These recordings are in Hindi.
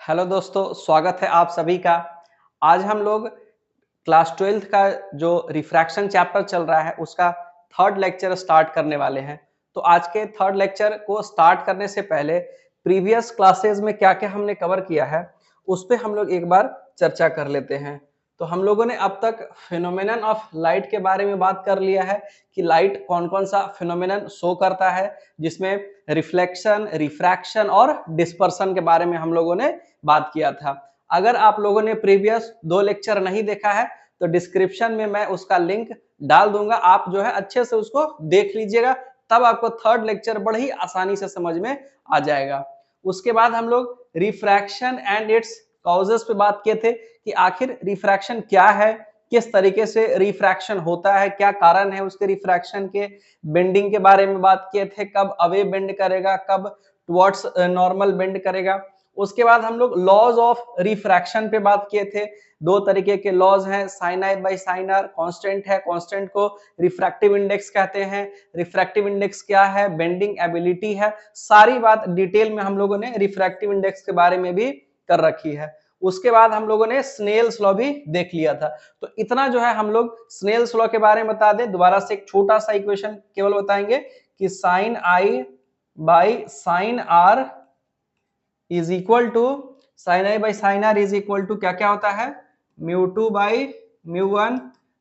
हेलो दोस्तों, स्वागत है आप सभी का। आज हम लोग क्लास 12th का जो रिफ्रैक्शन चैप्टर चल रहा है उसका थर्ड लेक्चर स्टार्ट करने वाले हैं। तो आज के थर्ड लेक्चर को स्टार्ट करने से पहले प्रीवियस क्लासेस में क्या-क्या हमने कवर किया है उस पे हम लोग एक बार चर्चा कर लेते हैं। तो हम लोगों ने अब तक फिनोमेनन ऑफ लाइट के बारे में बात कर लिया है कि लाइट कौन-कौन सा फिनोमेनन शो करता है, जिसमें रिफ्लेक्शन, रिफ्रैक्शन और डिस्पर्सन के बारे में हम लोगों ने बात किया था। अगर आप लोगों ने प्रीवियस 2 लेक्चर नहीं देखा है तो डिस्क्रिप्शन में मैं उसका लिंक डाल दूंगा, आप जो है अच्छे से उसको देख लीजिएगा, तब आपको थर्ड लेक्चर बड़ी ही आसानी से समझ में आ जाएगा। उसके बाद हम लोग रिफ्रैक्शन एंड इट्स कॉजेस पे बात किए थे कि आखिर रिफ्रैक्शन क्या है, किस तरीके से रिफ्रैक्शन होता है, क्या कारण है उसके रिफ्रैक्शन के, बेंडिंग के बारे में बात किए थे, कब अवे बेंड करेगा, कब टुवर्ड्स नॉर्मल बेंड करेगा। उसके बाद हम लोग लॉज ऑफ रिफ्रैक्शन पे बात किए थे। दो तरीके के लॉज हैं, sine I by sine R, constant है, कांस्टेंट को रिफ्रैक्टिव इंडेक्स कहते हैं। रिफ्रैक्टिव इंडेक्स क्या है, बेंडिंग एबिलिटी है। सारी बात डिटेल में हम लोगों ने रिफ्रैक्टिव इंडेक्स के बारे में भी कर रखी है। उसके बाद हम लोगों ने स्नेल्स लॉ भी देख लिया था। तो इतना जो है हम लोग स्नेल्स लॉ के बारे में बता दें। दोबारा से एक छोटा सा इक्वेशन केवल बताएंगे कि sine I by sine R is equal to sine I by sine R is equal to क्या क्या होता है, mu two by mu one,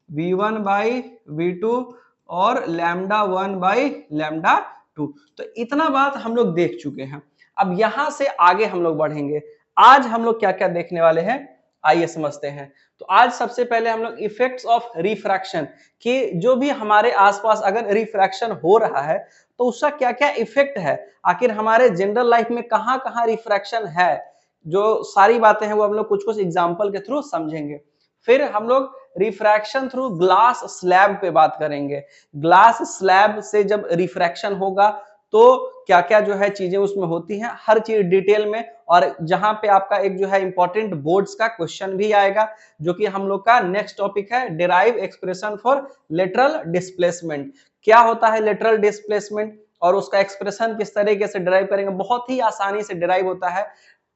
V one by V two और lambda one by lambda two. तो इतना बात हम लोग देख चुके हैं। अब यहां से आगे हम लोग बढ़ेंगे। आज हम लोग क्या क्या देखने वाले हैं, आइए समझते हैं। तो आज सबसे पहले हम लोग इफेक्ट्स ऑफ रिफ्रैक्शन, कि जो भी हमारे आसपास अगर रिफ्रैक्शन हो रहा है तो उसका क्या क्या इफेक्ट है, आखिर हमारे जनरल लाइफ में कहां कहां रिफ्रैक्शन है, जो सारी बातें हैं वो हम लोग कुछ कुछ एग्जांपल के थ्रू समझेंगे। फिर हम लोग रिफ्रैक्शन थ्रू ग्लास स्लैब पे बात करेंगे। ग्लास स्लैब से जब रिफ्रैक्शन होगा तो क्या क्या जो है चीजें उसमें होती हैं, हर चीज डिटेल में। और जहां पे आपका एक जो है इंपॉर्टेंट बोर्ड्स का क्वेश्चन भी आएगा, जो कि हम लोग का नेक्स्ट टॉपिक है, derive expression for lateral displacement. क्या होता है लेटरल डिस्प्लेसमेंट और उसका एक्सप्रेशन किस तरीके से डिराइव करेंगे, बहुत ही आसानी से डिराइव होता है।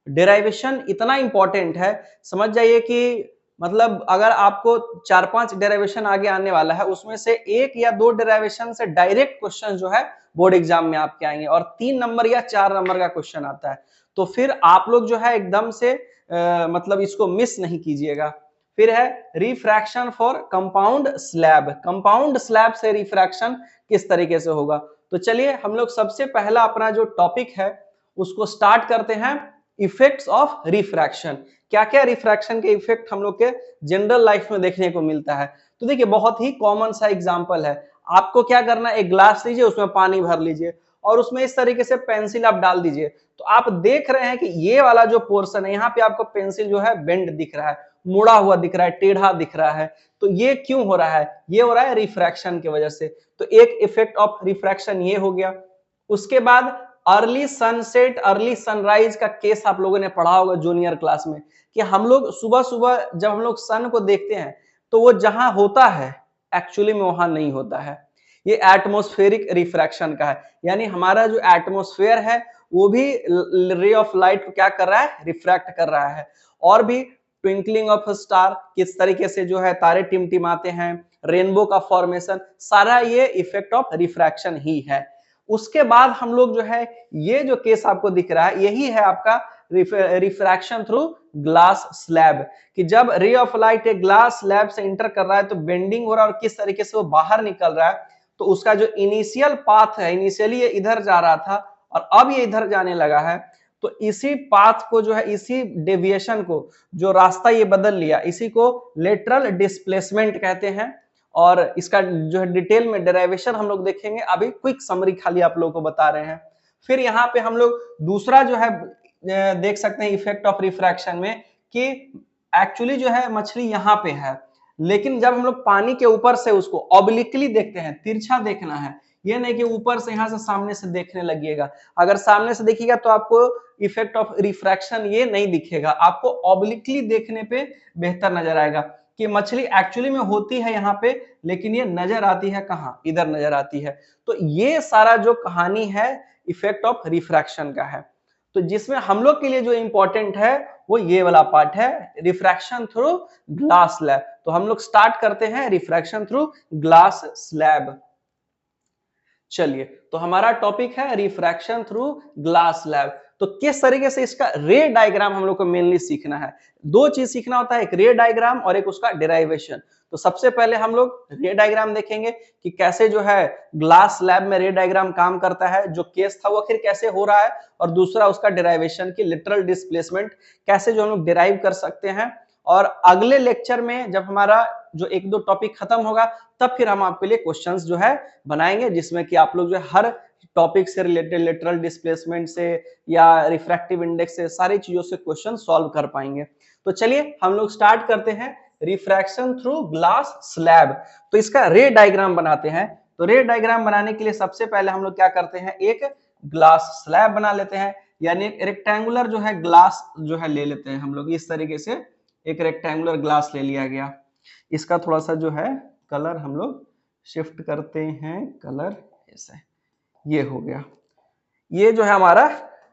डेरिवेशन इतना इंपॉर्टेंट है, समझ जाइए कि मतलब अगर आपको 4-5 डेरिवेशन आगे आने वाला है, उसमें से 1 या 2 डेरिवेशन से डायरेक्ट क्वेश्चन जो है बोर्ड एग्जाम में आपके आएंगे और 3 नंबर या 4 नंबर का क्वेश्चन आता है। तो फिर आप लोग जो है एकदम से मतलब इसको मिस नहीं कीजिएगा। फिर है refraction for compound slab. Compound slab से रिफ्रैक्शन किस तरीके से होगा, तो चलिए हम लोग सबसे पहला अपना जो टॉपिक है उसको स्टार्ट करते हैं। इफेक्ट्स ऑफ रिफ्रैक्शन, क्या क्या रिफ्रैक्शन के इफेक्ट हम लोग के जनरल लाइफ में देखने को मिलता है। तो देखिए बहुत ही कॉमन सा एग्जांपल है, आपको क्या करना है, एक ग्लास लीजिए, उसमें पानी भर लीजिए और उसमें इस तरीके से पेंसिल आप डाल दीजिए। तो आप देख रहे हैं कि ये वाला जो पोर्शन है, यहाँ पे आपको पेंसिल जो है बेंड दिख रहा है, मुड़ा हुआ दिख रहा है, टेढ़ा दिख रहा है। तो ये क्यों हो रहा है, ये हो रहा है रिफ्रैक्शन की वजह से। तो एक इफेक्ट ऑफ रिफ्रैक्शन ये हो गया। उसके बाद अर्ली सनसेट अर्ली सनराइज का केस आप लोगों ने पढ़ा होगा जूनियर क्लास में, कि हम लोग सुबह सुबह जब हम लोग सन को देखते हैं तो वो जहां होता है एक्चुअली में वहां नहीं होता है। ये एटमॉस्फेरिक रिफ्रैक्शन का है, यानी हमारा जो एटमॉस्फेयर है वो भी रे ऑफ लाइट को क्या कर रहा है, रिफ्रैक्ट कर रहा है। और भी ट्विंकलिंग ऑफ स्टार, किस तरीके से जो है तारे टिमटिमाते हैं, रेनबो का फॉर्मेशन, सारा ये इफेक्ट ऑफ रिफ्रैक्शन ही है। उसके बाद हम लोग जो है ये जो केस आपको दिख रहा है यही है आपका रिफ्रैक्शन थ्रू ग्लास स्लैब, कि जब रे ऑफ लाइट एक ग्लास स्लैब से इंटर कर रहा है तो बेंडिंग हो रहा है और किस तरीके से वो बाहर निकल रहा है। तो उसका जो इनिशियल पाथ है, इनिशियली ये इधर जा रहा था और अब ये इधर जाने लगा है, तो इसी पाथ को जो है, इसी डेविएशन को, जो रास्ता ये बदल लिया, इसी को लेटरल डिस्प्लेसमेंट कहते हैं। और इसका जो है डिटेल में डेरिवेशन हम लोग देखेंगे, अभी क्विक समरी खाली आप लोगों को बता रहे हैं। फिर यहाँ पे हम लोग दूसरा जो है देख सकते हैं इफेक्ट ऑफ रिफ्रैक्शन में, कि एक्चुअली जो है मछली यहाँ पे है, लेकिन जब हम लोग पानी के ऊपर से उसको ऑब्लिकली देखते हैं, तिरछा देखना है, ये नहीं कि ऊपर से यहाँ से सामने से देखने लगिएगा। अगर सामने से देखिएगा तो आपको इफेक्ट ऑफ रिफ्रैक्शन ये नहीं दिखेगा, आपको ऑब्लिकली देखने पे बेहतर नजर आएगा कि मछली एक्चुअली में होती है यहाँ पे, लेकिन ये नजर आती है कहाँ, इधर नजर आती है। तो ये सारा जो कहानी है इफेक्ट ऑफ रिफ्रैक्शन का है। तो जिसमें हम लोग के लिए जो इंपॉर्टेंट है वो ये वाला पार्ट है, रिफ्रैक्शन थ्रू ग्लास स्लैब। तो हम लोग स्टार्ट करते हैं रिफ्रैक्शन थ्रू ग्लास स्लैब। चलिए, तो हमारा टॉपिक है रिफ्रैक्शन थ्रू ग्लास स्लैब। तो किस तरीके से इसका रे डायग्राम हम लोग को मेनली सीखना है। दो चीज सीखना होता है, एक रे डायग्राम और एक उसका डेराइवेशन। तो सबसे पहले हम लोग रे डायग्राम देखेंगे कि कैसे जो है ग्लास स्लैब में रे डायग्राम काम करता है, जो केस था वो आखिर कैसे हो रहा है, और दूसरा उसका डेराइवेशन की लिटरल डिस्प्लेसमेंट कैसे जो हम लोग डिराइव कर सकते हैं। और अगले लेक्चर में जब हमारा जो एक दो टॉपिक खत्म होगा तब फिर हम आपके लिए क्वेश्चंस जो है बनाएंगे, जिसमें कि आप लोग जो है हर टॉपिक से रिलेटेड लिटरल डिस्प्लेसमेंट से या रिफ्रैक्टिव इंडेक्स से सारी चीजों से क्वेश्चन सॉल्व कर पाएंगे। तो चलिए हम लोग स्टार्ट करते हैं रिफ्रैक्शन थ्रू ग्लास स्लैब। तो इसका रे डायग्राम बनाते हैं। तो रे डायग्राम बनाने के लिए सबसे पहले हम लोग क्या करते हैं, एक ग्लास स्लैब बना लेते हैं, यानी रेक्टेंगुलर जो है ग्लास जो है ले लेते हैं हम लोग। इस तरीके से एक रेक्टेंगुलर ग्लास ले लिया गया। इसका थोड़ा सा जो है कलर हम लोग शिफ्ट करते हैं, कलर ऐसे, ये हो गया। ये जो है हमारा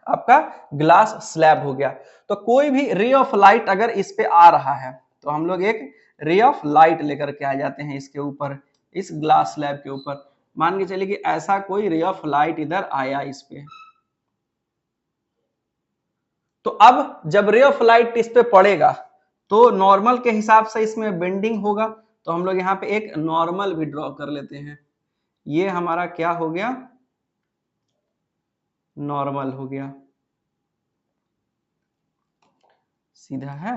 आपका ग्लास स्लैब हो गया। तो कोई भी रे ऑफ लाइट अगर इस पे आ रहा है तो हम लोग एक रे ऑफ लाइट लेकर के आ जाते हैं इसके ऊपर, इस ग्लास स्लैब के ऊपर। मान के चलिए कि ऐसा कोई रे ऑफ लाइट इधर आया इस पे, तो अब जब रे ऑफ लाइट इस पे पड़ेगा तो नॉर्मल के हिसाब से इसमें बेंडिंग होगा। तो हम लोग यहाँ पे एक नॉर्मल भी ड्रॉ कर लेते हैं। ये हमारा क्या हो गया, नॉर्मल हो गया, सीधा है,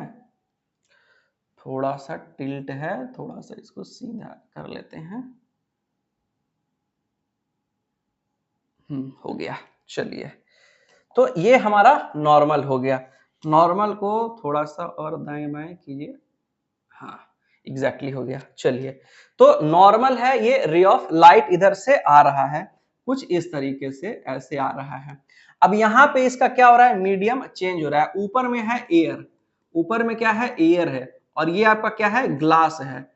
थोड़ा सा टिल्ट है, थोड़ा सा इसको सीधा कर लेते हैं। हो गया। चलिए, तो ये हमारा नॉर्मल हो गया। नॉर्मल को थोड़ा सा और दाएं बाएं कीजिए, हाँ एग्जैक्टली हो गया। चलिए, तो नॉर्मल है, ये रे ऑफ लाइट इधर से आ रहा है, कुछ इस तरीके से ऐसे आ रहा है। अब यहाँ पे इसका क्या हो रहा है, मीडियम चेंज हो रहा है। ऊपर में है एयर, ऊपर में क्या है, एयर है, और ये आपका क्या है, ग्लास है,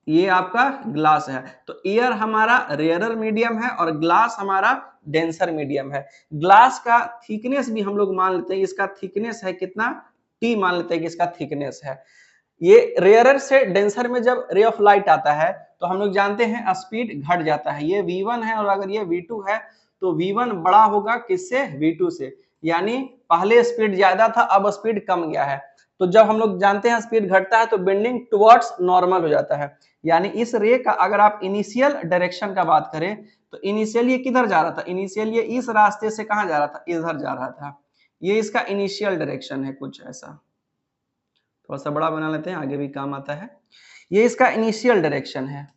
ये आपका ग्लास है। तो एयर हमारा रेयरर मीडियम है और ग्लास हमारा डेंसर मीडियम है। ग्लास का थिकनेस भी हम लोग मान लेते हैं, इसका थिकनेस है कितना, टी मान लेते हैं कि इसका थिकनेस है। ये रेयरर से डेंसर में जब रे ऑफ लाइट आता है तो हम लोग जानते हैं स्पीड घट जाता है। ये v1 है और अगर ये v2 है तो v1 बड़ा होगा किससे, v2 से। यानी पहले स्पीड ज्यादा था, अब स्पीड कम गया है। तो जब हम लोग जानते हैं स्पीड घटता है तो बेंडिंग टुवर्ड्स नॉर्मल हो जाता है। यानी इस रे का अगर आप इनिशियल डायरेक्शन का बात करें तो इनिशियल ये किधर जा रहा था, इनिशियल ये इस रास्ते से कहां जा रहा था, इधर जा रहा था। ये इसका इनिशियल डायरेक्शन है, कुछ ऐसा। थोड़ा सा बड़ा बना लेते हैं, आगे भी काम आता है। ये इसका इनिशियल डायरेक्शन है।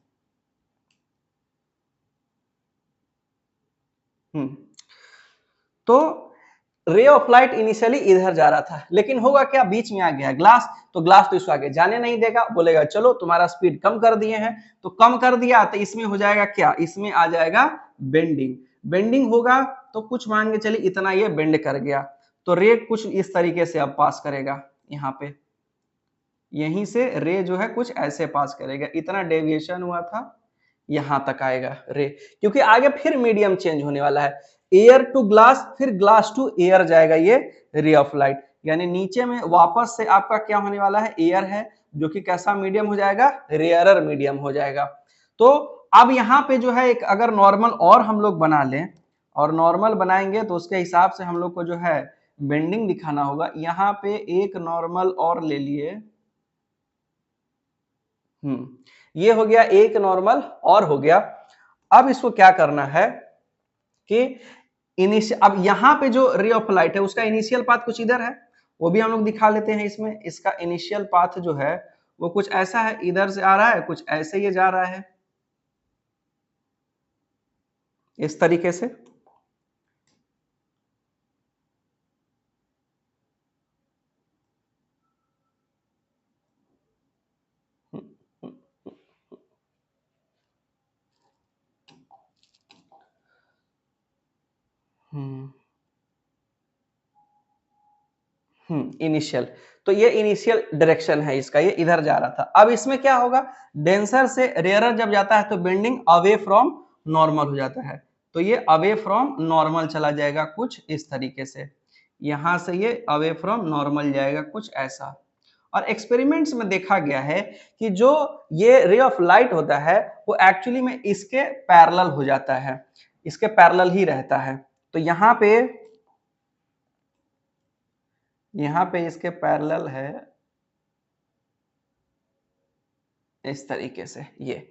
तो रे ऑफ लाइट इनिशियली इधर जा रहा था, लेकिन होगा क्या, बीच में आ गया ग्लास। तो ग्लास तो इसको आगे जाने नहीं देगा, बोलेगा चलो तुम्हारा स्पीड कम कर दिए हैं। तो कम कर दिया तो इसमें हो जाएगा क्या, इसमें आ जाएगा बेंडिंग। बेंडिंग होगा तो कुछ मान के चलिए इतना ये बेंड कर गया, तो रे कुछ इस तरीके से अब पास करेगा। यहाँ पे यहीं से रे जो है कुछ ऐसे पास करेगा, इतना डेविएशन हुआ था, यहां तक आएगा रे, क्योंकि आगे फिर मीडियम चेंज होने वाला है। एयर टू ग्लास, फिर ग्लास टू एयर जाएगा ये रे ऑफ लाइट। यानी नीचे में वापस से आपका क्या होने वाला है, एयर है, जो कि कैसा मीडियम हो जाएगा, रेयरर मीडियम हो जाएगा। तो अब यहाँ पे जो है एक अगर नॉर्मल और हम लोग बना लें, और नॉर्मल बनाएंगे तो उसके हिसाब से हम लोग को जो है बेंडिंग दिखाना होगा। यहाँ पे एक नॉर्मल और ले लिए, ये हो गया एक नॉर्मल और हो गया। अब इसको क्या करना है कि अब यहां पे जो रे ऑफ लाइट है उसका इनिशियल पाथ कुछ इधर है, वो भी हम लोग दिखा लेते हैं इसमें। इसका इनिशियल पाथ जो है वो कुछ ऐसा है, इधर से आ रहा है, कुछ ऐसे ये जा रहा है, इस तरीके से। इनिशियल, तो ये इनिशियल डायरेक्शन है इसका, ये इधर जा रहा था। अब इसमें क्या होगा, डेंसर से रेयरर जब जाता है तो बेंडिंग अवे फ्रॉम नॉर्मल हो जाता है। तो ये अवे फ्रॉम नॉर्मल चला जाएगा कुछ इस तरीके से। यहां से ये अवे फ्रॉम नॉर्मल जाएगा, कुछ ऐसा। और एक्सपेरिमेंट्स में देखा गया है कि जो ये रे ऑफ लाइट होता है वो एक्चुअली में इसके पैरेलल हो जाता है, इसके पैरेलल ही रहता है। तो यहाँ पे इसके पैरेलल है इस तरीके से। ये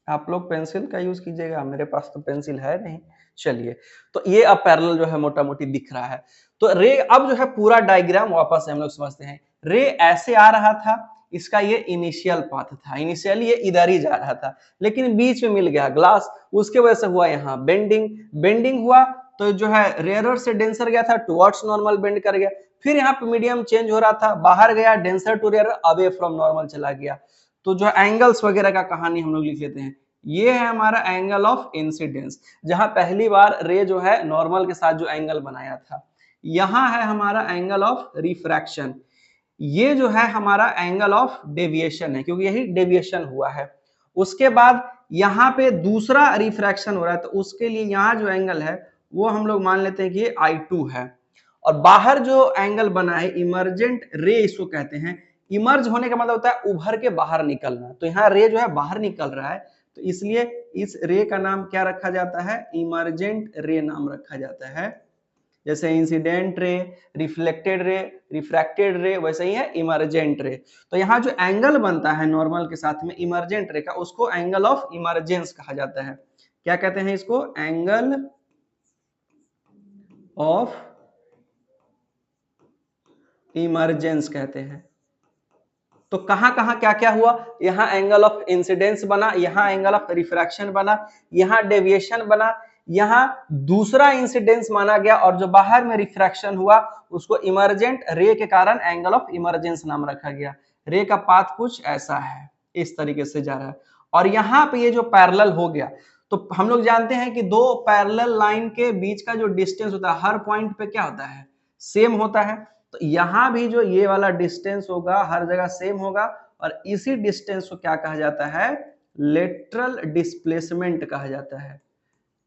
आप लोग पेंसिल का यूज कीजिएगा, मेरे पास तो पेंसिल है नहीं। चलिए, तो ये अब पैरेलल जो है मोटा मोटी दिख रहा है। तो रे अब जो है पूरा डायग्राम वापस से हम लोग समझते हैं। रे ऐसे आ रहा था, इसका ये इनिशियल पाथ था, इनिशियली ये इधर ही जा रहा था, लेकिन बीच में मिल गया ग्लास, उसके वजह से हुआ यहाँ बेंडिंग हुआ, तो जो है रेयरर से डेंसर गया था, टुवर्ड्स नॉर्मल बेंड कर गया। फिर यहाँ पे मीडियम चेंज हो रहा था, बाहर गया, denser to rarer, away from normal चला गया। तो जो एंगल्स वगैरह का कहानी हम लोग लिख लेते हैं। ये है हमारा एंगल ऑफ इंसिडेंस, जहां पहली बार रे जो है नॉर्मल के साथ जो एंगल बनाया था। यहां है हमारा एंगल ऑफ रिफ्रैक्शन, ये जो है हमारा एंगल ऑफ डेविएशन है, क्योंकि यही डेविएशन हुआ है। उसके बाद यहाँ पे दूसरा रिफ्रैक्शन हो रहा है, तो उसके लिए यहाँ जो एंगल है वो हम लोग मान लेते हैं कि ये I2 है। और बाहर जो एंगल बना है इमर्जेंट रे इसको कहते हैं। इमर्ज होने का मतलब होता है उभर के बाहर निकलना, तो यहाँ रे जो है बाहर निकल रहा है, तो इसलिए इस रे का नाम क्या रखा जाता है, इमर्जेंट रे नाम रखा जाता है। जैसे incident ray, reflected ray, refracted रे, वैसे ही है इमर्जेंट रे। तो यहाँ जो एंगल बनता है नॉर्मल के साथ में इमर्जेंट रे का, उसको एंगल ऑफ इमर्जेंस कहा जाता है। क्या कहते हैं इसको, एंगल ऑफ इमर्जेंस कहते हैं। तो कहां कहां क्या क्या हुआ, यहाँ एंगल ऑफ इंसिडेंस बना, यहाँ एंगल ऑफ रिफ्रैक्शन बना, यहाँ डेविएशन बना, यहाँ दूसरा इंसिडेंस माना गया, और जो बाहर में रिफ्रैक्शन हुआ उसको इमर्जेंट रे के कारण एंगल ऑफ इमर्जेंस नाम रखा गया। रे का पाथ कुछ ऐसा है, इस तरीके से जा रहा है। और यहाँ पे ये जो पैरेलल हो गया, तो हम लोग जानते हैं कि दो पैरेलल लाइन के बीच का जो डिस्टेंस होता है हर पॉइंट पे क्या होता है, सेम होता है। तो यहां भी जो ये वाला डिस्टेंस होगा हर जगह सेम होगा, और इसी डिस्टेंस को क्या कहा जाता है, लेटरल डिस्प्लेसमेंट कहा जाता है।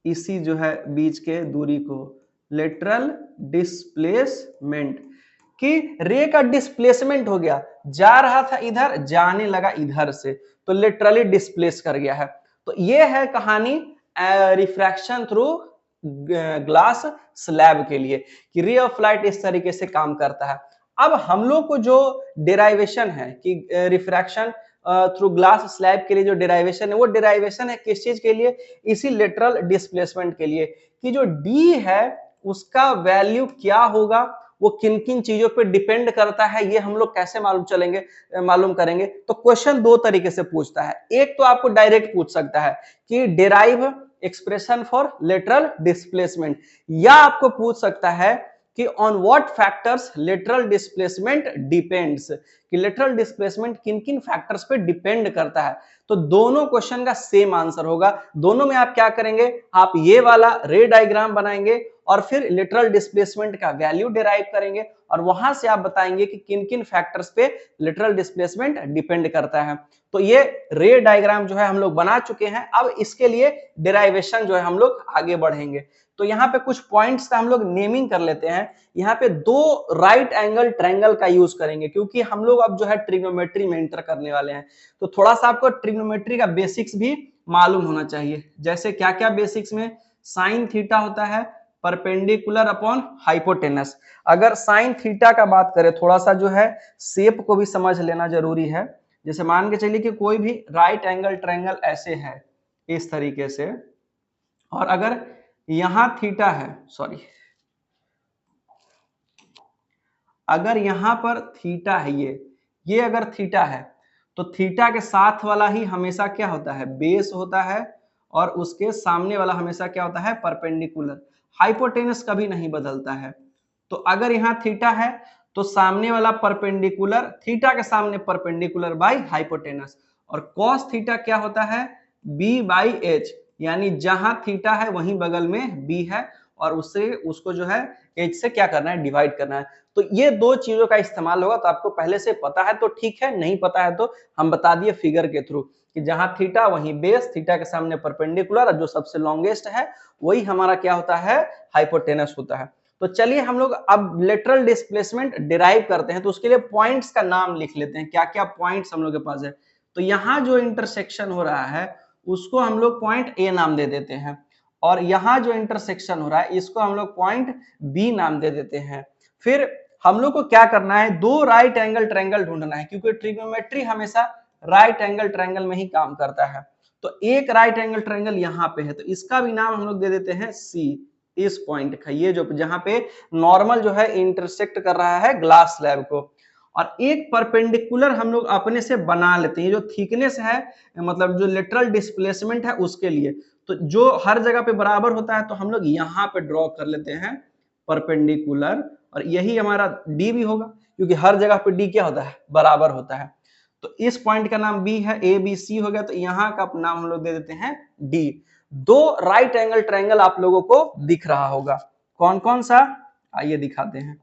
इसी जो है बीच के दूरी को लेटरल डिस्प्लेसमेंट, कि रे का डिस्प्लेसमेंट हो गया, जा रहा था इधर, जाने लगा इधर से, तो लिटरली डिस्प्लेस कर गया है। तो ये है कहानी रिफ्रैक्शन थ्रू ग्लास स्लैब के लिए, कि रे ऑफ लाइट इस तरीके से काम करता है। अब हम लोग को जो डेराइवेशन है कि रिफ्रैक्शन थ्रू ग्लास स्लैब के लिए जो डेराइवेशन है, वो डेराइवेशन है किस चीज के लिए, इसी लेटरल डिस्प्लेसमेंट के लिए, कि जो डी है उसका वैल्यू क्या होगा, वो किन किन चीजों पे डिपेंड करता है, ये हम लोग कैसे मालूम करेंगे। तो क्वेश्चन दो तरीके से पूछता है। एक तो आपको डायरेक्ट पूछ सकता है कि derive expression for lateral displacement, या आपको पूछ सकता है कि on what factors lateral displacement depends, कि लेटरल डिस्प्लेसमेंट किन किन फैक्टर्स पे डिपेंड करता है। तो दोनों क्वेश्चन का सेम आंसर होगा। दोनों में आप क्या करेंगे, आप ये वाला रे डायग्राम बनाएंगे और फिर लेटरल डिस्प्लेसमेंट का वैल्यू डिराइव करेंगे, और वहां से आप बताएंगे कि किन किन फैक्टर्स पे लेटरल डिस्प्लेसमेंट डिपेंड करता है। तो ये रे डायग्राम जो है हम लोग बना चुके हैं। अब इसके लिए डेराइवेशन जो है हम लोग आगे बढ़ेंगे। तो यहाँ पे कुछ पॉइंट्स का हम लोग नेमिंग कर लेते हैं। यहाँ पे दो राइट एंगल ट्रायंगल का यूज करेंगे, क्योंकि हम लोग अब जो है ट्रिग्नोमेट्री में एंटर करने वाले हैं। तो थोड़ा सा आपको ट्रिग्नोमेट्री का बेसिक्स भी मालूम होना चाहिए। जैसे क्या क्या बेसिक्स में, साइन थीटा होता है परपेंडिकुलर अपॉन हाइपोटेनस। अगर साइन थीटा का बात करें, थोड़ा सा जो है शेप को भी समझ लेना जरूरी है। जैसे मान के चलिए कि कोई भी राइट एंगल ट्रायंगल ऐसे है इस तरीके से, और अगर यहां थीटा है, सॉरी, अगर यहां पर थीटा है, ये अगर थीटा है, तो थीटा के साथ वाला ही हमेशा क्या होता है, बेस होता है, और उसके सामने वाला हमेशा क्या होता है, परपेंडिकुलर। हाइपोटेनस कभी नहीं बदलता है। तो अगर यहाँ थीटा है तो सामने वाला परपेंडिकुलर, थीटा के सामने परपेंडिकुलर बाई हाइपोटेनस। और कॉस थीटा क्या होता है, बी बाई एच, यानी जहां थीटा है वहीं बगल में बी है, और उससे उसको जो है एज से क्या करना है, डिवाइड करना है। तो ये दो चीजों का इस्तेमाल होगा। तो आपको पहले से पता है तो ठीक है, नहीं पता है तो हम बता दिए फिगर के थ्रू कि जहां थीटा वहीं बेस, थीटा के सामने परपेंडिकुलर, जो सबसे लॉन्गेस्ट है वही हमारा क्या होता है, हाइपोटेनस होता है। तो चलिए हम लोग अब लेटरल डिस्प्लेसमेंट डिराइव करते हैं। तो उसके लिए पॉइंट्स का नाम लिख लेते हैं, क्या क्या पॉइंट्स हम लोग के पास है। तो यहाँ जो इंटरसेक्शन हो रहा है उसको हम लोग पॉइंट ए नाम दे देते हैं, और यहाँ जो इंटरसेक्शन हो रहा है इसको हम लोग पॉइंट बी नाम दे देते हैं। फिर हम लोग को क्या करना है, दो राइट एंगल ट्रायंगल ढूंढना है, क्योंकि ट्रिग्नोमेट्री हमेशा राइट एंगल ट्रायंगल में ही काम करता है। तो एक राइट एंगल ट्रायंगल यहाँ पे है, तो इसका भी नाम हम लोग दे देते हैं सी। इस पॉइंट का, ये जो जहां पे नॉर्मल जो है इंटरसेक्ट कर रहा है ग्लास स्लैब को, और एक परपेंडिकुलर हम लोग अपने से बना लेते हैं, जो थिकनेस है मतलब जो लेटरल डिस्प्लेसमेंट है उसके लिए। तो जो हर जगह पे बराबर होता है तो हम लोग यहाँ पे ड्रॉ कर लेते हैं परपेंडिकुलर, और यही हमारा डी भी होगा, क्योंकि हर जगह पे डी क्या होता है, बराबर होता है। तो इस पॉइंट का नाम बी है, ए बी सी हो गया, तो यहाँ का नाम हम लोग दे देते हैं डी। दो राइट एंगल ट्रायंगल आप लोगों को दिख रहा होगा, कौन कौन सा, आइए दिखाते हैं।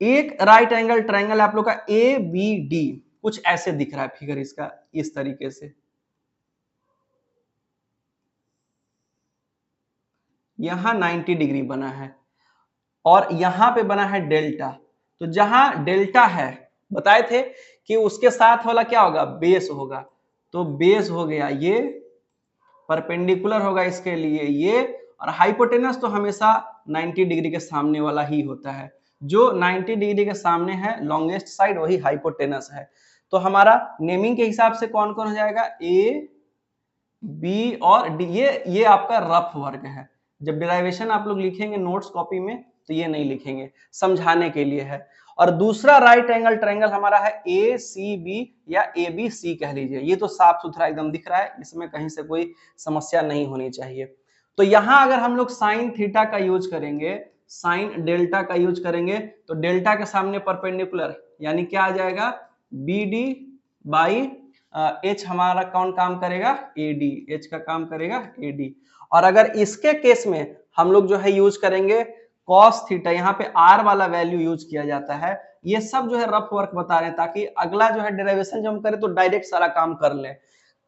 एक राइट एंगल ट्रायंगल आप लोग का ए बी डी कुछ ऐसे दिख रहा है फिगर इसका, इस तरीके से। यहां 90 डिग्री बना है और यहां पे बना है डेल्टा। तो जहां डेल्टा है, बताए थे कि उसके साथ वाला क्या होगा, बेस होगा। तो बेस हो गया ये, परपेंडिकुलर होगा इसके लिए ये, और हाइपोटेनस तो हमेशा 90 डिग्री के सामने वाला ही होता है। जो 90 डिग्री के सामने है लॉन्गेस्ट साइड, वही हाइपोटेनस है। तो हमारा नेमिंग के हिसाब से कौन कौन हो जाएगा, ए बी और डी। ये आपका रफ वर्क है, जब डेरिवेशन आप लोग लिखेंगे नोट्स कॉपी में तो ये नहीं लिखेंगे, समझाने के लिए है। और दूसरा राइट एंगल ट्रायंगल हमारा है ए सी बी या ए बी सी कह लीजिए। ये तो साफ सुथरा एकदम दिख रहा है, इसमें कहीं से कोई समस्या नहीं होनी चाहिए। तो यहां अगर हम लोग साइन थीटा का यूज करेंगे, साइन डेल्टा का यूज करेंगे, तो डेल्टा के सामने परपेंडिकुलर यानी क्या आ जाएगा, बी डी बाई एच हमारा कौन काम करेगा, ए डी, एच का काम करेगा ए डी। और अगर इसके केस में हम लोग जो है यूज करेंगे कॉस थीटा, यहाँ पे आर वाला वैल्यू यूज किया जाता है। ये सब जो है रफ वर्क बता रहे हैं, ताकि अगला जो है डेरिवेशन जब हम करें तो डायरेक्ट सारा काम कर ले।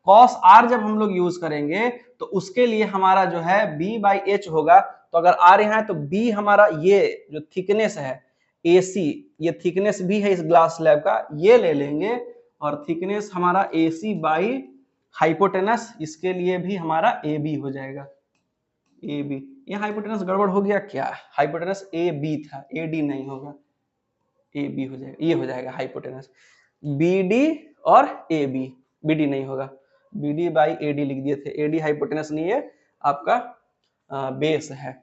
कॉस आर जब हम लोग यूज करेंगे तो उसके लिए हमारा जो है बी बाई एच होगा। तो अगर आर यहाँ है तो बी हमारा ये जो थिकनेस है ए सी, ये थिकनेस भी है इस ग्लास स्लैब का, ये ले लेंगे, और थिकनेस हमारा ए सी बाई हाइपोटेनस, इसके लिए भी हमारा ए बी हो जाएगा, ए बी। ये हाइपोटेनस गड़बड़ हो गया क्या, हाइपोटेनस ए बी था, ए डी नहीं होगा, ए बी हो जाएगा, ये हो जाएगा हाइपोटेनस बी डी और ए बी, बी डी नहीं होगा, B D by A D लिख दिए थे, ए डी हाइपोटेनस नहीं है आपका, बेस है,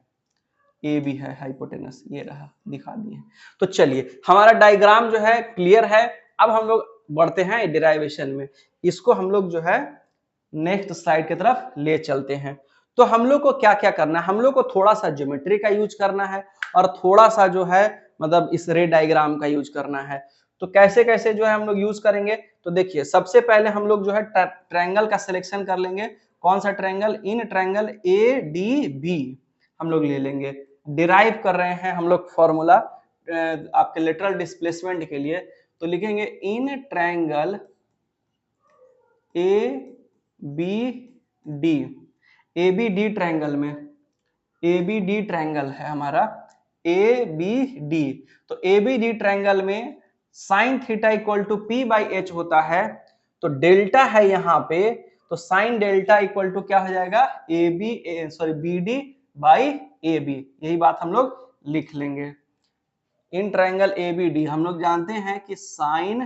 ए बी है हाइपोटेनस, ये रहा दिखा दिए। तो चलिए हमारा डायग्राम जो है क्लियर है। अब हम लोग बढ़ते हैं डेरिवेशन में, इसको हम लोग जो है नेक्स्ट स्लाइड की तरफ ले चलते हैं। तो हम लोग को क्या क्या करना है, हम लोग को थोड़ा सा ज्योमेट्री का यूज करना है, और थोड़ा सा जो है मतलब इस रे डायग्राम का यूज करना है। तो कैसे कैसे जो है हम लोग यूज करेंगे, तो देखिए सबसे पहले हम लोग जो है ट्रायंगल का सिलेक्शन कर लेंगे। कौन सा triangle, in triangle A D B हम लोग ले लेंगे। डिराइव कर रहे हैं हम लोग फॉर्मूला आपके लेटरल डिस्प्लेसमेंट के लिए, तो लिखेंगे in triangle A B D, A B D triangle में, ए बी डी ट्रायंगल है हमारा, ए बी डी। तो ए बी डी ट्रायंगल में sine theta equal to P by H होता है। तो डेल्टा है यहाँ पे, तो साइन डेल्टा इक्वल टू क्या हो जाएगा, A B sorry B D by A B, यही बात हम लोग लिख लेंगे। In triangle A B D हम लोग जानते हैं कि साइन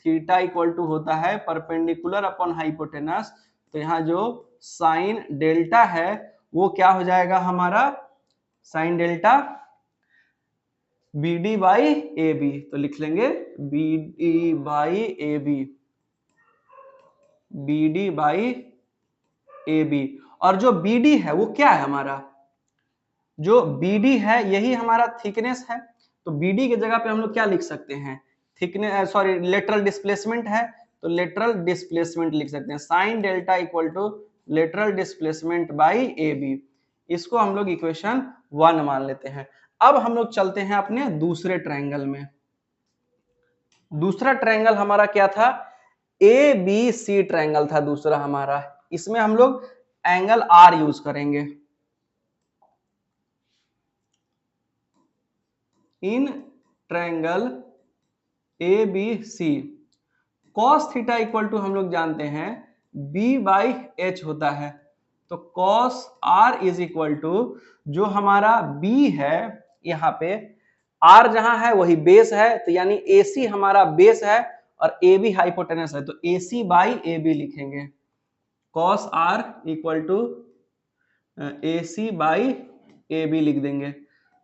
थीटा इक्वल टू होता है परपेंडिकुलर अपॉन हाइपोटेनस। तो यहाँ जो साइन डेल्टा है वो क्या हो जाएगा हमारा, sine delta B D by A B, तो लिख लेंगे B D by A B, B D by A B. और जो बी डी है वो क्या है हमारा, जो बी डी है यही हमारा थिकनेस है। तो बी डी की जगह पे हम लोग क्या लिख सकते हैं, थिकनेस सॉरी लेटरल डिस्प्लेसमेंट है, तो लेटरल डिस्प्लेसमेंट लिख सकते हैं। Sine delta equal to lateral displacement by A B. इसको हम लोग इक्वेशन 1 मान लेते हैं। अब हम लोग चलते हैं अपने दूसरे ट्रायंगल में। दूसरा ट्रायंगल हमारा क्या था? ए बी सी ट्रायंगल था दूसरा हमारा। इसमें हम लोग एंगल आर यूज करेंगे। In triangle A B C cos theta equal to हम लोग जानते हैं बी बाई एच होता है। तो cos R is equal to जो हमारा बी है, यहाँ पे आर जहां है वही बेस है, तो यानी ए सी हमारा बेस है और ए बी हाइपोटेनस है, तो A C by A B लिखेंगे। Cos R equal to A C by A B लिख देंगे।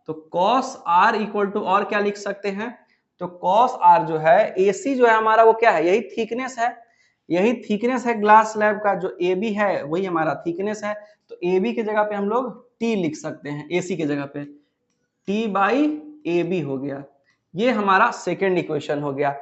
तो कॉस आर इक्वल टू और क्या लिख सकते हैं? तो कॉस आर जो है, ए सी जो है हमारा वो क्या है? यही थिकनेस है, यही थिकनेस है ग्लास स्लैब का। जो ए बी है वही हमारा थिकनेस है, तो ए बी की जगह पे हम लोग टी लिख सकते हैं, ए सी की जगह पे टी बाई ए बी हो गया। ये हमारा सेकेंड इक्वेशन हो गया।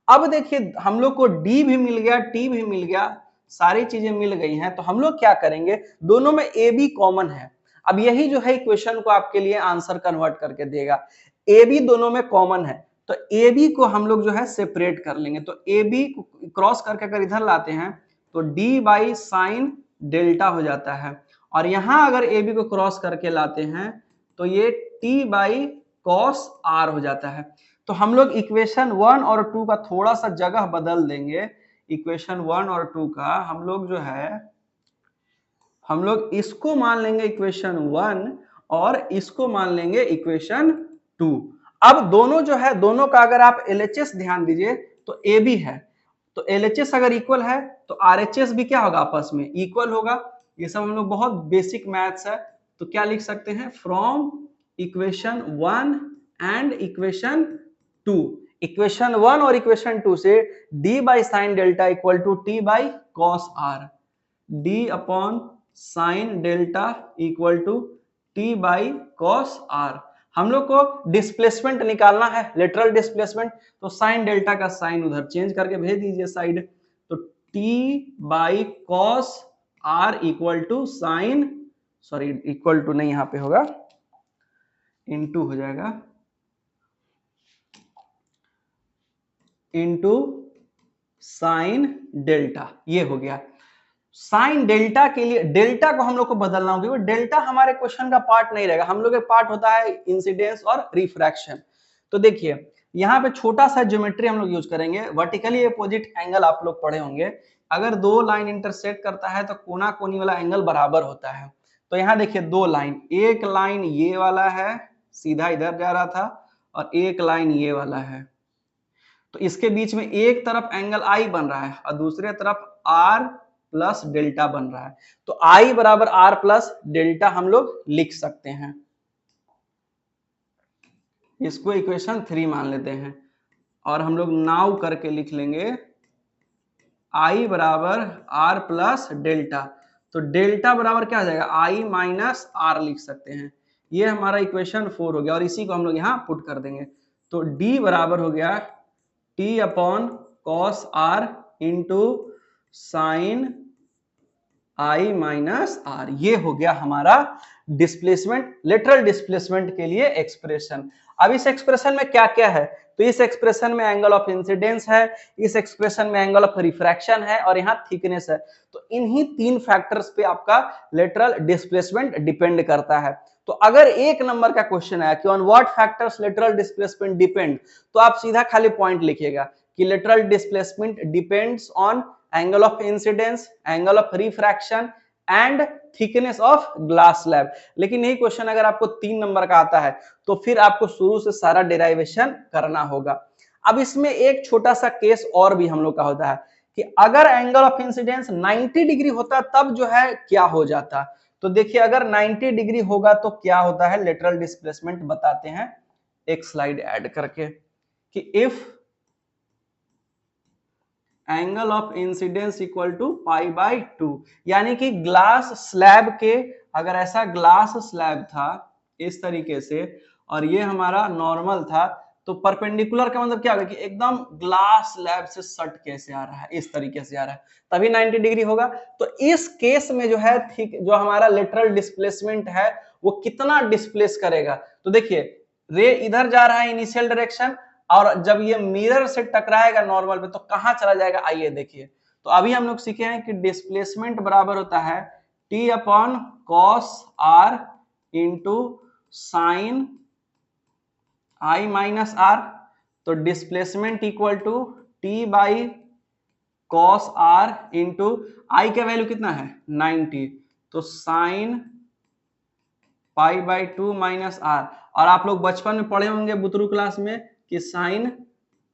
अब देखिए हम लोग को डी भी मिल गया, टी भी मिल गया, सारी चीजें मिल गई हैं, तो हम लोग क्या करेंगे? दोनों में ए बी कॉमन है। अब यही जो है इक्वेशन को आपके लिए आंसर कन्वर्ट करके देगा। ए बी दोनों में कॉमन है, तो ए बी को हम लोग जो है सेपरेट कर लेंगे। तो ए बी को क्रॉस करके अगर इधर लाते हैं तो डी बाई साइन डेल्टा हो जाता है, और यहां अगर ए बी को क्रॉस करके लाते हैं तो ये टी बाई कॉस आर हो जाता है। तो हम लोग इक्वेशन 1 और 2 का थोड़ा सा जगह बदल देंगे। इक्वेशन 1 और 2 का हम लोग जो है, हम लोग इसको मान लेंगे इक्वेशन 1 और इसको मान लेंगे इक्वेशन 2। अब दोनों जो है, दोनों का अगर आप LHS ध्यान दीजिए तो ए बी है, तो LHS अगर इक्वल है तो RHS भी क्या होगा? आपस में इक्वल होगा। ये सब हम लोग बहुत बेसिक मैथ्स है, तो क्या लिख सकते हैं? From equation 1 and equation 2, equation 1 और इक्वेशन 2 से d by sine delta equal to T by cos R, d upon sine delta equal to T by cos R. हम लोग को डिस्प्लेसमेंट निकालना है, लेटरल डिस्प्लेसमेंट, तो साइन डेल्टा का साइन उधर चेंज करके भेज दीजिए साइड, तो T by cos R equal to sine, sorry equal to नहीं, यहां पे होगा इनटू हो जाएगा, इनटू साइन डेल्टा। ये हो गया साइन डेल्टा के लिए। डेल्टा को हम लोग को बदलना होगा, क्योंकि डेल्टा हमारे क्वेश्चन का पार्ट नहीं रहेगा। हम लोग का पार्ट होता है इंसिडेंस और रिफ्रैक्शन। तो देखिए यहाँ पे छोटा सा ज्योमेट्री हम लोग यूज करेंगे। वर्टिकली अपोजिट एंगल आप लोग पढ़े होंगे, अगर दो लाइन इंटरसेक्ट करता है तो कोना कोनी वाला एंगल बराबर होता है। तो यहाँ देखिए दो लाइन, एक लाइन ये वाला है सीधा इधर जा रहा था, और एक लाइन ये वाला है, तो इसके बीच में एक तरफ एंगल आई बन रहा है और दूसरे तरफ आर प्लस डेल्टा बन रहा है। तो आई बराबर आर प्लस डेल्टा हम लोग लिख सकते हैं। इसको इक्वेशन 3 मान लेते हैं, और हम लोग नाउ करके लिख लेंगे आई बराबर आर प्लस डेल्टा। तो डेल्टा बराबर क्या हो जाएगा? आई माइनस आर लिख सकते हैं। ये हमारा इक्वेशन 4 हो गया, और इसी को हम लोग यहाँ पुट कर देंगे। तो डी बराबर हो गया T upon cos R into sine I minus R. ये हो गया हमारा डिस्प्लेसमेंट, लेटरल डिस्प्लेसमेंट के लिए एक्सप्रेशन। अब इस एक्सप्रेशन में क्या क्या है? तो इस एक्सप्रेशन में एंगल ऑफ इंसिडेंस है, इस एक्सप्रेशन में एंगल ऑफ रिफ्रैक्शन है, और यहाँ थिकनेस है। तो इन्हीं तीन फैक्टर्स पे आपका लेटरल डिस्प्लेसमेंट डिपेंड करता है। तो अगर एक नंबर का क्वेश्चन आया कि on what factors lateral displacement depend, तो आप सीधा खाली पॉइंट लिखिएगा कि lateral displacement depends on angle of incidence, angle of refraction and thickness of glass slab. लेकिन यही क्वेश्चन अगर आपको 3 नंबर का आता है तो फिर आपको शुरू से सारा डेरिवेशन करना होगा। अब इसमें एक छोटा सा केस और भी हम लोग का होता है कि अगर एंगल ऑफ इंसिडेंस 90 डिग्री होता तब जो है क्या हो जाता। तो देखिए अगर 90 डिग्री होगा तो क्या होता है लेटरल डिस्प्लेसमेंट, बताते हैं एक स्लाइड ऐड करके कि if angle of incidence equal to pi by 2, यानी कि ग्लास स्लैब के, अगर ऐसा ग्लास स्लैब था इस तरीके से और ये हमारा नॉर्मल था, तो तो परपेंडिकुलर का मतलब क्या होगा कि एकदम ग्लास स्लैब से सट कैसे आ रहा है, इस तरीके से आ रहा है, तभी 90 डिग्री होगा। तो इस केस में जो है ठीक जो हमारा लेटरल डिस्प्लेसमेंट है वो कितना डिस्प्लेस करेगा, तो देखिए रे इधर जा रहा है इनिशियल डायरेक्शन, और जब ये मिरर से टकराएगा नॉर्मल पे तो कहां चला जाएगा, आइए देखिए। तो अभी हम लोग सीखे हैं कि डिस्प्लेसमेंट बराबर होता है T upon cos R into sine I minus R. तो displacement equal to T by cos R into I का वैल्यू कितना है 90, तो sine pi by 2 minus R. और आप लोग बचपन में पढ़े होंगे बुतरू क्लास में कि साइन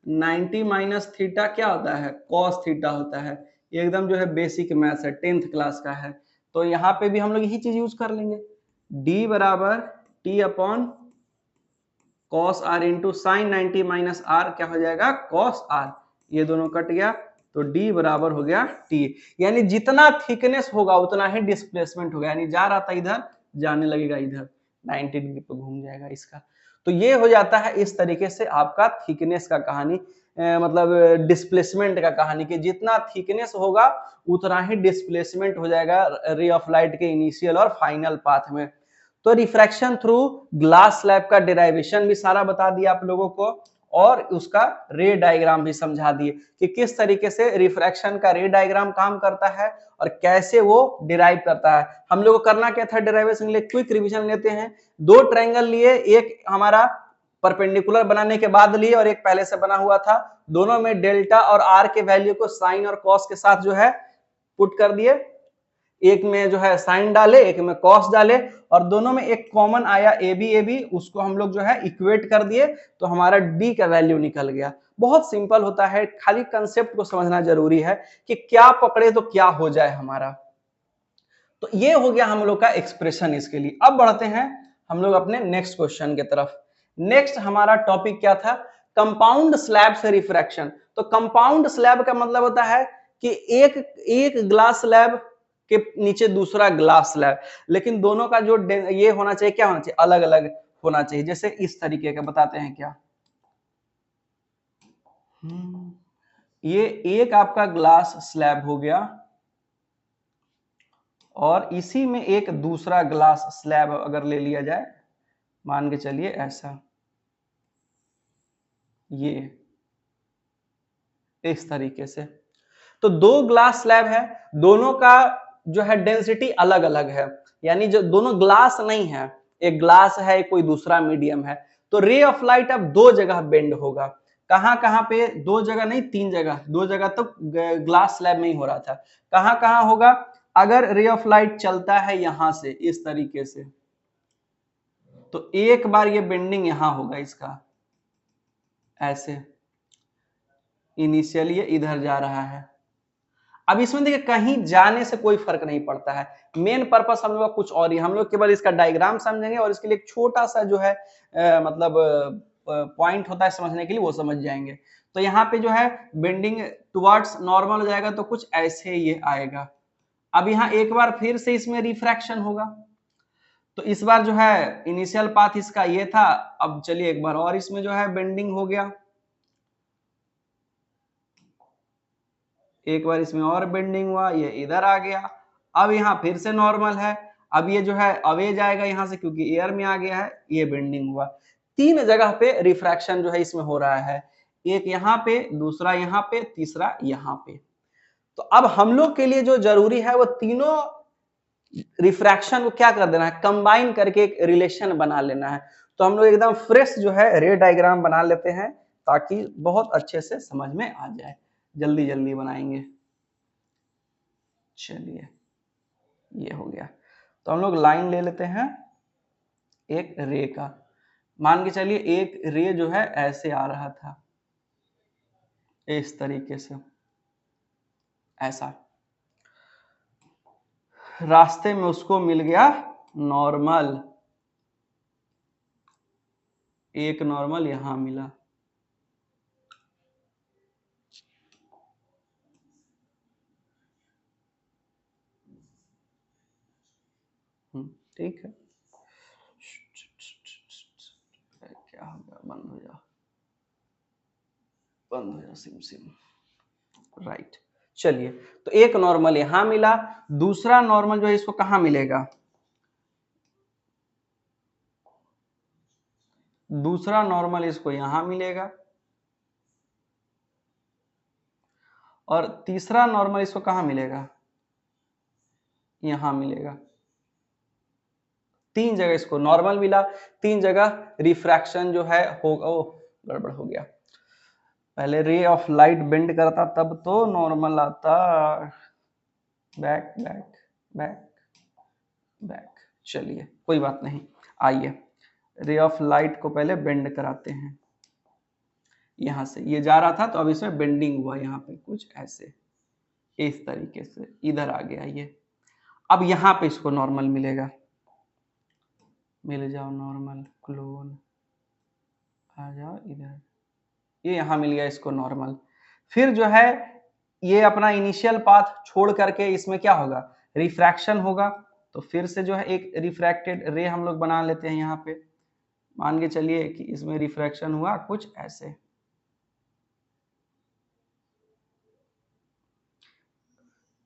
90 माइनस थीटा क्या होता है, कॉस थीटा होता है। ये एकदम जो है बेसिक मैथ्स है, 10th क्लास का है। तो यहाँ पे भी हम लोग यही चीज यूज कर लेंगे, डी बराबर T upon cos R into sine 90 minus R क्या हो जाएगा कॉस आर, ये दोनों कट गया तो डी बराबर हो गया टी। यानी जितना थिकनेस होगा उतना ही डिस्प्लेसमेंट होगा, यानी जा रहा था इधर जाने लगेगा इधर, 90 डिग्री पे घूम जाएगा इसका। तो ये हो जाता है इस तरीके से आपका थिकनेस का कहानी, मतलब डिस्प्लेसमेंट का कहानी, कि जितना थिकनेस होगा उतना ही डिस्प्लेसमेंट हो जाएगा रे ऑफ लाइट के इनिशियल और फाइनल पाथ में। तो रिफ्रैक्शन थ्रू ग्लास स्लैब का डेराइवेशन भी सारा बता दिया आप लोगों को, और उसका रे डायग्राम भी समझा दिए कि किस तरीके से रिफ्रैक्शन का रे डायग्राम काम करता है और कैसे वो डिराइव करता है। हम लोग को करना क्या था डेराइवेशन के लिए, क्विक रिवीजन लेते हैं। दो ट्रायंगल लिए, एक हमारा परपेंडिकुलर बनाने के बाद लिए और एक पहले से बना हुआ था, दोनों में डेल्टा और आर के वैल्यू को साइन और कॉस के साथ जो है पुट कर दिए, एक में जो है साइन डाले एक में कॉस डाले, और दोनों में एक कॉमन आया ए बी, उसको हम लोग जो है इक्वेट कर दिए, तो हमारा डी का वैल्यू निकल गया। बहुत सिंपल होता है, खाली कंसेप्ट को समझना जरूरी है कि क्या पकड़े तो क्या हो जाए हमारा। तो ये हो गया हम लोग का एक्सप्रेशन इसके लिए। अब बढ़ते हैं हम लोग अपने नेक्स्ट क्वेश्चन की तरफ। नेक्स्ट हमारा टॉपिक क्या था, कंपाउंड स्लैब से रिफ्रैक्शन। तो कंपाउंड स्लैब का मतलब होता है कि एक एक ग्लास स्लैब के नीचे दूसरा ग्लास स्लैब, लेकिन दोनों का जो ये होना चाहिए, क्या होना चाहिए, अलग अलग होना चाहिए। जैसे इस तरीके का बताते हैं क्या, ये एक आपका ग्लास स्लैब हो गया और इसी में एक दूसरा ग्लास स्लैब अगर ले लिया जाए, मान के चलिए ऐसा, ये इस तरीके से। तो दो ग्लास स्लैब है, दोनों का जो है डेंसिटी अलग अलग है, यानी जो दोनों ग्लास नहीं है, एक ग्लास है कोई दूसरा मीडियम है। तो रे ऑफ लाइट अब दो जगह बेंड होगा, कहां कहां पे, दो जगह नहीं तीन जगह, दो जगह तो ग्लास स्लैब में ही हो रहा था, कहां कहां होगा, अगर रे ऑफ लाइट चलता है यहां से इस तरीके से, तो एक बार ये बेंडिंग यहां होगा इसका ऐसे, इनिशियली ये इधर जा रहा है। अब इसमें देखिए कहीं जाने से कोई फर्क नहीं पड़ता है, मेन पर्पस हम लोग का कुछ और ही, हम लोग केवल इसका डायग्राम समझेंगे और इसके लिए एक छोटा सा जो है मतलब पॉइंट होता है समझने के लिए, वो समझ जाएंगे। तो यहाँ पे जो है बेंडिंग टुवर्ड्स नॉर्मल हो जाएगा, तो कुछ ऐसे ये आएगा। अब यहाँ एक बार फिर से इसमें रिफ्रैक्शन होगा, तो इस बार जो है इनिशियल पाथ इसका ये था, अब चलिए एक बार और इसमें जो है बेंडिंग हो गया, एक बार इसमें और बेंडिंग हुआ, ये इधर आ गया, अब यहाँ फिर से नॉर्मल है, अब ये जो है अवे जाएगा यहाँ से क्योंकि एयर में आ गया है, ये बेंडिंग हुआ। तीन जगह पे रिफ्रैक्शन जो है इसमें हो रहा है, एक यहाँ पे, दूसरा यहाँ पे, तीसरा यहाँ पे। तो अब हम लोग के लिए जो जरूरी है वो तीनों रिफ्रैक्शन को क्या कर देना है, कंबाइन करके एक रिलेशन बना लेना है। तो हम लोग एकदम फ्रेश जो है रे डायग्राम बना लेते हैं ताकि बहुत अच्छे से समझ में आ जाए, जल्दी जल्दी बनाएंगे। चलिए ये हो गया, तो हम लोग लाइन ले लेते हैं एक रे का, मान के चलिए एक रे जो है ऐसे आ रहा था इस तरीके से, ऐसा रास्ते में उसको मिल गया नॉर्मल, एक नॉर्मल यहां मिला, ठीक है, क्या हो गया, बंद हो जाओ। बंद हो जाओ सिम सिम, राइट। चलिए, तो एक नॉर्मल यहां मिला, दूसरा नॉर्मल जो है इसको कहां मिलेगा, दूसरा नॉर्मल इसको यहां मिलेगा, और तीसरा नॉर्मल इसको कहां मिलेगा, यहां मिलेगा। तीन जगह इसको नॉर्मल मिला, तीन जगह रिफ्रैक्शन जो है होगा, ओ गड़बड़ हो गया, पहले रे ऑफ लाइट बेंड करता तब तो नॉर्मल आता, बैक बैक बैक बैक। चलिए कोई बात नहीं, आइए रे ऑफ लाइट को पहले बेंड कराते हैं, यहां से ये जा रहा था तो अब इसमें बेंडिंग हुआ, यहाँ पे कुछ ऐसे इस तरीके से इधर आ गया ये। अब यहाँ पे इसको नॉर्मल मिलेगा, मिल जाओ नॉर्मल, क्लोन आ जाओ इधर, ये यहाँ मिल गया इसको नॉर्मल। फिर जो है ये अपना इनिशियल पाथ छोड़ करके इसमें क्या होगा, रिफ्रैक्शन होगा, तो फिर से जो है एक रिफ्रैक्टेड रे हम लोग बना लेते हैं यहाँ पे, मान के चलिए कि इसमें रिफ्रैक्शन हुआ कुछ ऐसे,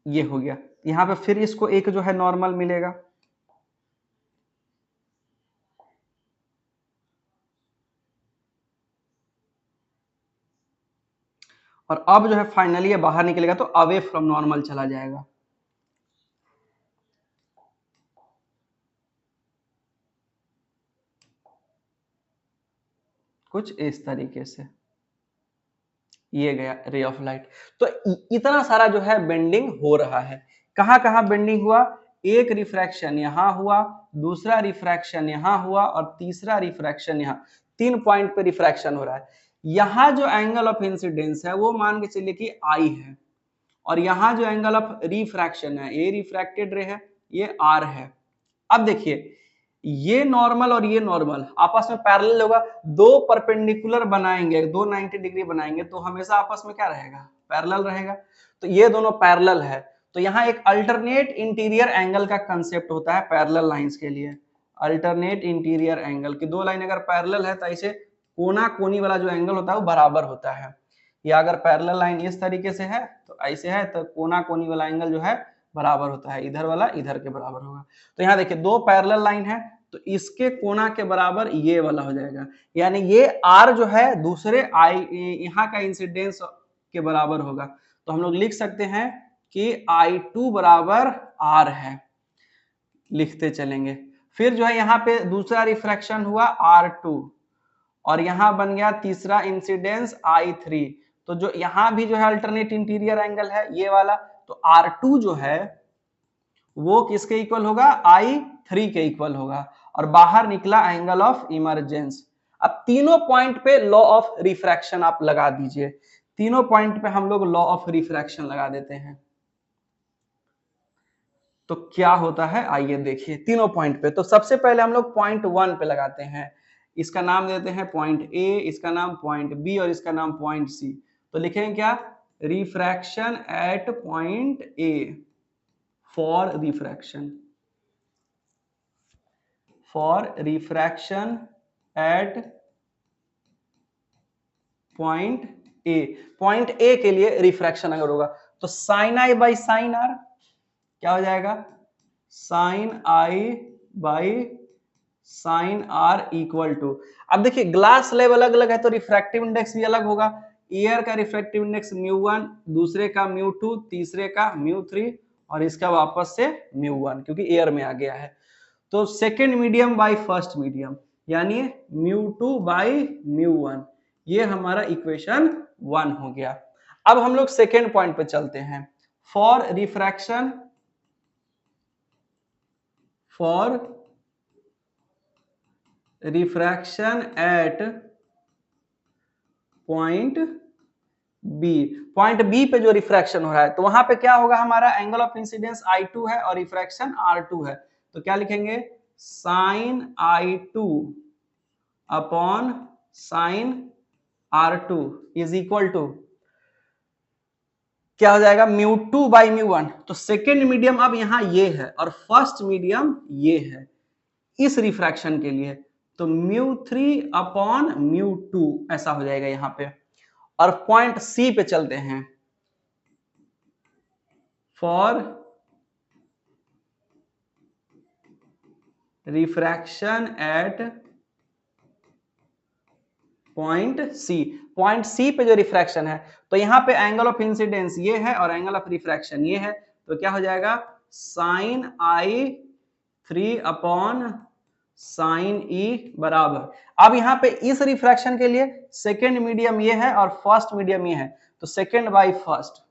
ये हो गया। यहाँ पे फिर इसको एक जो है नॉर्मल मिलेगा, और अब जो है फाइनली ये बाहर निकलेगा तो अवे फ्रॉम नॉर्मल चला जाएगा। कुछ इस तरीके से ये गया रे ऑफ लाइट। तो इतना सारा जो है बेंडिंग हो रहा है, कहां कहां बेंडिंग हुआ, एक रिफ्रैक्शन यहां हुआ, दूसरा रिफ्रैक्शन यहां हुआ, और तीसरा रिफ्रैक्शन यहां, 3 पॉइंट पे रिफ्रैक्शन हो रहा है। यहां जो एंगल ऑफ इंसिडेंस है वो मान के चलिए कि आई है, और यहां जो एंगल ऑफ रिफ्रैक्शन है, ये रिफ्रैक्टेड रे है, ये आर है। अब देखिए ये नॉर्मल और ये नॉर्मल आपस में पैरेलल होगा, दो परपेंडिकुलर बनाएंगे, दो 90 डिग्री बनाएंगे तो हमेशा आपस में क्या रहेगा, पैरेलल रहेगा। तो ये दोनों पैरेलल है, तो यहाँ एक अल्टरनेट इंटीरियर एंगल का कंसेप्ट होता है पैरेलल लाइंस के लिए। अल्टरनेट इंटीरियर एंगल की दो लाइन अगर पैरेलल है तो ऐसे कोना कोनी वाला जो एंगल होता है वो बराबर होता है, या अगर पैरेलल लाइन इस तरीके से है तो ऐसे है तो कोना कोनी वाला एंगल जो है बराबर होता है, इधर वाला इधर के बराबर होगा। तो यहाँ देखिए दो पैरेलल लाइन है तो इसके कोना के बराबर ये वाला हो जाएगा, यानी ये आर जो है दूसरे आई यहाँ का इंसिडेंस के बराबर होगा। तो हम लोग लिख सकते हैं कि I2 बराबर आर है, लिखते चलेंगे। फिर जो है यहाँ पे दूसरा रिफ्रैक्शन हुआ R2, और यहाँ बन गया तीसरा इंसिडेंस I3। तो जो यहाँ भी जो है अल्टरनेट इंटीरियर एंगल है ये वाला, तो R2 जो है वो किसके इक्वल होगा, I3 के इक्वल होगा, और बाहर निकला एंगल ऑफ इमरजेंस। अब तीनों पॉइंट पे लॉ ऑफ रिफ्रैक्शन आप लगा दीजिए, तीनों पॉइंट पे हम लोग लॉ ऑफ रिफ्रैक्शन लगा देते हैं, तो क्या होता है आइए देखिए तीनों पॉइंट पे। तो सबसे पहले हम लोग पॉइंट 1 पे लगाते हैं, इसका नाम देते हैं पॉइंट ए, इसका नाम पॉइंट बी, और इसका नाम पॉइंट सी। तो लिखेंगे क्या, refraction at point A for refraction, for refraction at point A. Point A के लिए रिफ्रैक्शन अगर होगा तो sine I by sine R क्या हो जाएगा, sine I by sine R equal to, अब देखिए ग्लास स्लैब अलग अलग है तो रिफ्रैक्टिव इंडेक्स भी अलग होगा। एयर का रिफ्रैक्टिव इंडेक्स μ1, दूसरे का μ2, तीसरे का μ3, और इसका वापस से μ1 क्योंकि एयर में आ गया है। तो second medium by first medium यानी μ2 बाई μ1, ये हमारा इक्वेशन 1 हो गया। अब हम लोग सेकेंड पॉइंट पे चलते हैं, for refraction, for refraction at point B. Point B पे जो रिफ्रैक्शन हो रहा है तो वहां पे क्या होगा, हमारा एंगल ऑफ इंसिडेंस I2 है और रिफ्रैक्शन R2 है, तो क्या लिखेंगे, sine I2 upon sine R2 is equal to क्या हो जाएगा, μ2 बाई μ1। तो सेकेंड मीडियम अब यहाँ ये है और फर्स्ट मीडियम ये है इस रिफ्रैक्शन के लिए, तो μ3 अपॉन μ2 ऐसा हो जाएगा यहाँ पे। और पॉइंट सी पे चलते हैं। For refraction at point C, point C पे जो रिफ्रैक्शन है, तो यहां पे एंगल ऑफ इंसिडेंस ये है और एंगल ऑफ रिफ्रैक्शन ये है, तो क्या हो जाएगा साइन आई 3 अपॉन साइन ई बराबर। अब यहाँ पे इस रिफ्रैक्शन के लिए सेकेंड मीडियम ये है और फर्स्ट मीडियम ये है, तो सेकेंड बाई फर्स्ट,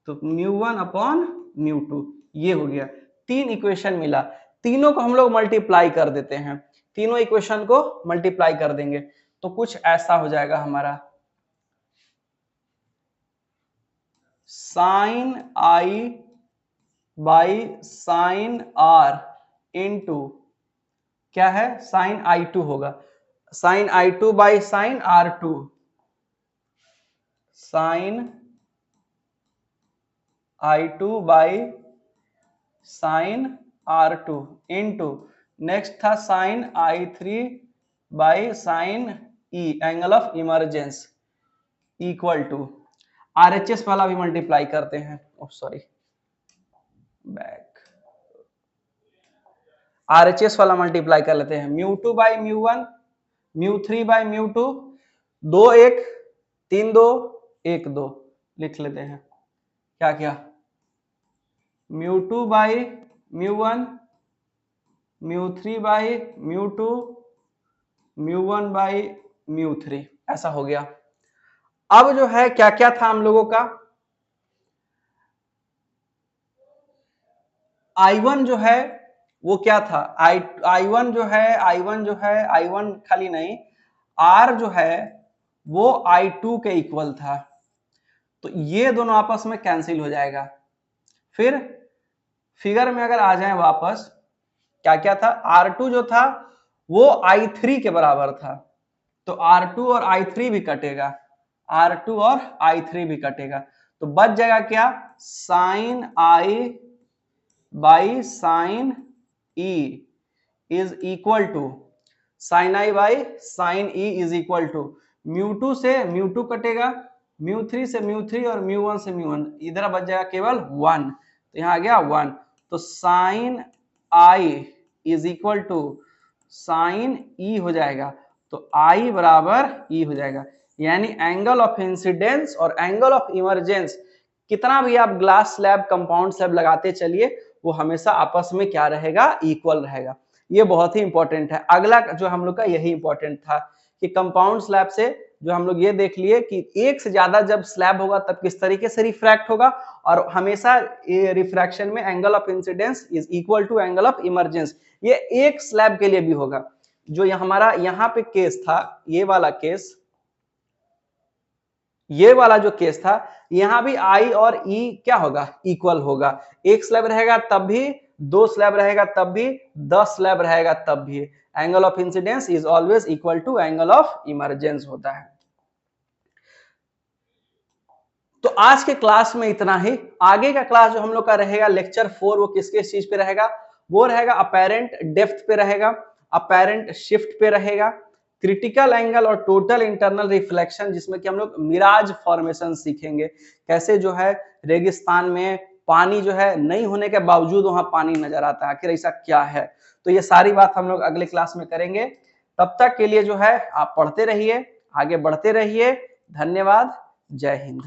तो μ1 अपॉन μ2 ये हो गया। 3 इक्वेशन मिला, तीनों को हम लोग मल्टीप्लाई कर देते हैं, तीनों इक्वेशन को मल्टीप्लाई कर देंगे तो कुछ ऐसा हो जाएगा हमारा sine I by sine R into क्या है साइन I2 होगा, sine I2 by sine R2, sine I2 by sine R2 into next था sine I3 by sine E angle of emergence equal to RHS वाला भी मल्टीप्लाई करते हैं, सॉरी बैक, RHS वाला मल्टीप्लाई कर लेते हैं, μ2 बाई μ1, μ3 बाई μ2, 2 1 3 2 1 2 लिख लेते हैं, क्या क्या μ2 बाई μ1, μ3 बाई μ2, μ1 बाई μ3, ऐसा हो गया। अब जो है क्या क्या था हम लोगों का, I1 जो है वो क्या था, I1 जो है I1 खाली नहीं, R जो है वो I2 के इक्वल था, तो ये दोनों आपस में कैंसिल हो जाएगा। फिर फिगर में अगर आ जाए वापस, क्या क्या था, R2 जो था वो I3 के बराबर था, तो R2 और I3 भी कटेगा, R2 और I3 भी कटेगा, तो बच जाएगा क्या sine I by sine E is equal to sine I by sine E is equal to μ2 से μ2 कटेगा, μ3 से μ3 और μ1 से μ1, इधर बच जाएगा केवल 1, तो यहाँ आ गया 1, तो sine I is equal to sine E हो जाएगा, तो I बराबर E हो जाएगा, यानी एंगल ऑफ इंसिडेंस और एंगल ऑफ इमरजेंस कितना भी आप ग्लास स्लैब कंपाउंड स्लैब लगाते चलिए वो हमेशा आपस में क्या रहेगा इक्वल रहेगा। ये बहुत ही इंपॉर्टेंट है। अगला जो हम लोग का यही इंपॉर्टेंट था कि कंपाउंड स्लैब से जो हम लोग ये देख लिए कि एक से ज्यादा जब स्लैब होगा तब किस तरीके से रिफ्रैक्ट होगा, और हमेशा रिफ्रैक्शन में angle of incidence is equal to angle of emergence, ये एक स्लैब के लिए भी होगा। जो हमारा यहाँ पे केस था, ये वाला जो केस था, यहां भी I और E क्या होगा इक्वल होगा, एक स्लैब रहेगा तब भी, 2 स्लैब रहेगा तब भी, 10 स्लैब रहेगा तब भी, angle of incidence is always equal to angle of emergence होता है। तो आज के क्लास में इतना ही। आगे का क्लास जो हम लोग का रहेगा लेक्चर 4, वो किसके चीज पे रहेगा, वो रहेगा अपेरेंट डेप्थ पे रहेगा, अपेरेंट शिफ्ट पे रहेगा, क्रिटिकल एंगल और टोटल इंटरनल रिफ्लेक्शन, जिसमें कि हम लोग मिराज फॉर्मेशन सीखेंगे, कैसे जो है रेगिस्तान में पानी जो है नहीं होने के बावजूद वहां पानी नजर आता है, आखिर ऐसा क्या है। तो ये सारी बात हम लोग अगले क्लास में करेंगे। तब तक के लिए जो है आप पढ़ते रहिए, आगे बढ़ते रहिए। धन्यवाद, जय हिंद।